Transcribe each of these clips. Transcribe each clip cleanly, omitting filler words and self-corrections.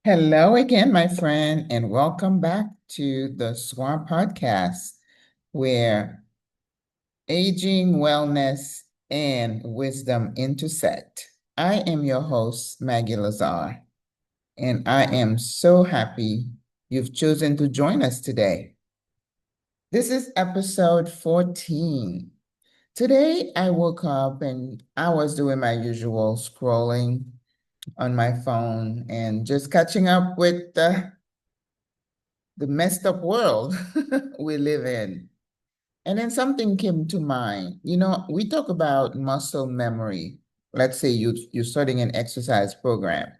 Hello again, my friend, and welcome back to the SWRA podcast, where aging, wellness, and wisdom intersect. I am your host, Maggie Lazar, and I am so happy you've chosen to join us today. This is episode 14. Today, I woke up and I was doing my usual scrolling on my phone and just catching up with the messed up world we live in. And then something came to mind. We talk about muscle memory. Let's say you're starting an exercise program.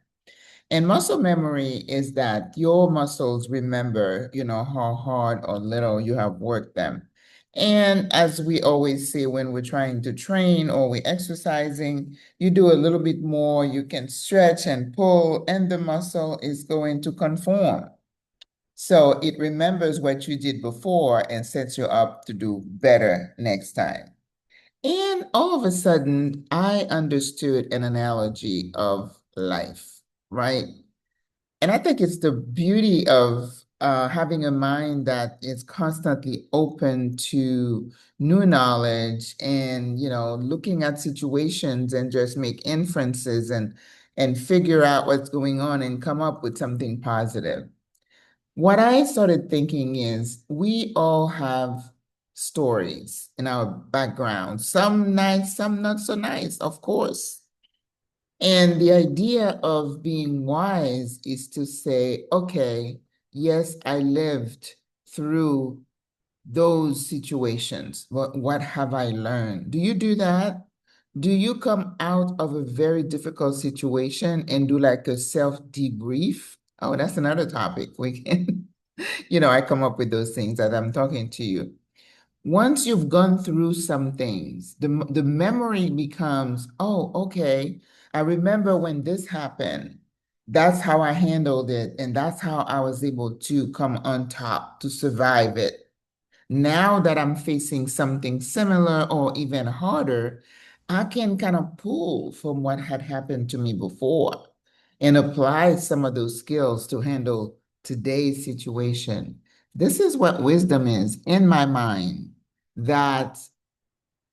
And muscle memory is that your muscles remember, how hard or little you have worked them. And as we always say when we're trying to train or we're exercising, you do a little bit more, you can stretch and pull, and the muscle is going to conform. So it remembers what you did before and sets you up to do better next time. And all of a sudden, I understood an analogy of life, right? And I think it's the beauty of having a mind that is constantly open to new knowledge and, looking at situations and just make inferences and figure out what's going on and come up with something positive. What I started thinking is we all have stories in our background, some nice, some not so nice, of course. And the idea of being wise is to say, okay, yes, I lived through those situations. What have I learned? Do you do that? Do you come out of a very difficult situation and do like a self debrief? Oh, that's another topic. We can, I come up with those things as I'm talking to you. Once you've gone through some things, the memory becomes, oh, okay, I remember when this happened. That's how I handled it, and that's how I was able to come on top to survive it. Now that I'm facing something similar or even harder, I can kind of pull from what had happened to me before and apply some of those skills to handle today's situation. This is what wisdom is in my mind, that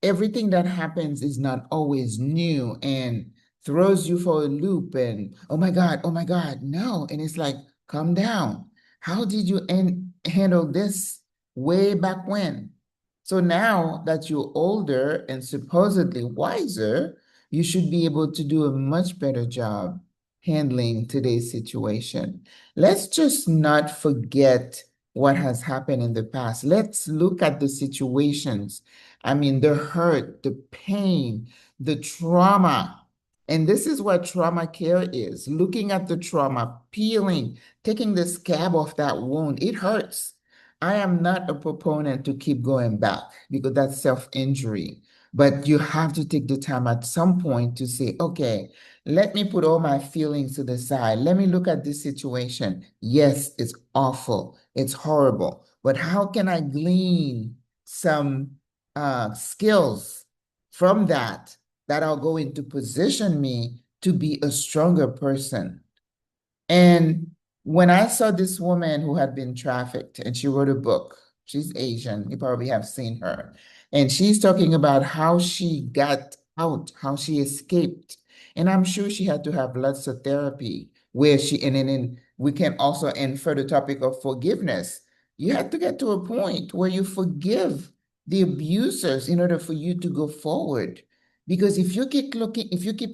everything that happens is not always new and throws you for a loop and oh my God, no. And it's like, calm down. How did you handle this way back when? So now that you're older and supposedly wiser, you should be able to do a much better job handling today's situation. Let's just not forget what has happened in the past. Let's look at the situations. I mean, the hurt, the pain, the trauma. And this is what trauma care is, looking at the trauma, peeling, taking the scab off that wound. It hurts. I am not a proponent to keep going back because that's self-injury. But you have to take the time at some point to say, okay, let me put all my feelings to the side. Let me look at this situation. Yes, it's awful. It's horrible. But how can I glean some skills from that are going to position me to be a stronger person? And when I saw this woman who had been trafficked and she wrote a book, she's Asian, you probably have seen her. And she's talking about how she got out, how she escaped. And I'm sure she had to have lots of therapy where and then we can also infer the topic of forgiveness. You have to get to a point where you forgive the abusers in order for you to go forward. Because if you keep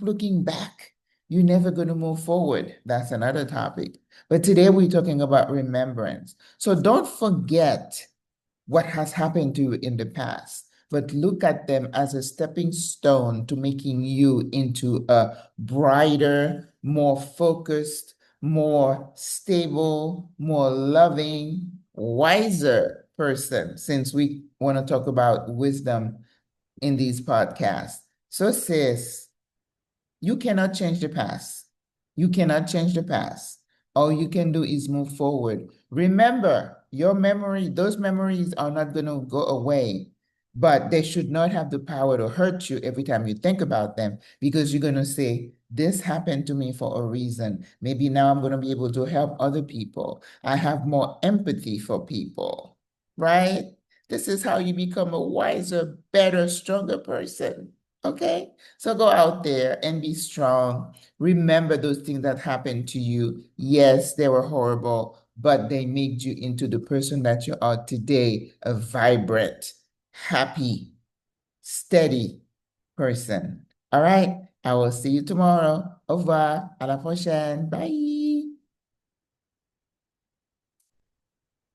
looking back, you're never going to move forward. That's another topic. But today we're talking about remembrance. So don't forget what has happened to you in the past, but look at them as a stepping stone to making you into a brighter, more focused, more stable, more loving, wiser person, since we want to talk about wisdom in these podcasts. So, sis, you cannot change the past. You cannot change the past. All you can do is move forward. Remember, your memory, those memories are not going to go away, but they should not have the power to hurt you every time you think about them because you're going to say, This happened to me for a reason. Maybe now I'm going to be able to help other people. I have more empathy for people, right? This is how you become a wiser, better, stronger person. Okay? So go out there and be strong. Remember those things that happened to you. Yes, they were horrible, but they made you into the person that you are today, a vibrant, happy, steady person. All right? I will see you tomorrow. Au revoir. À la prochaine. Bye.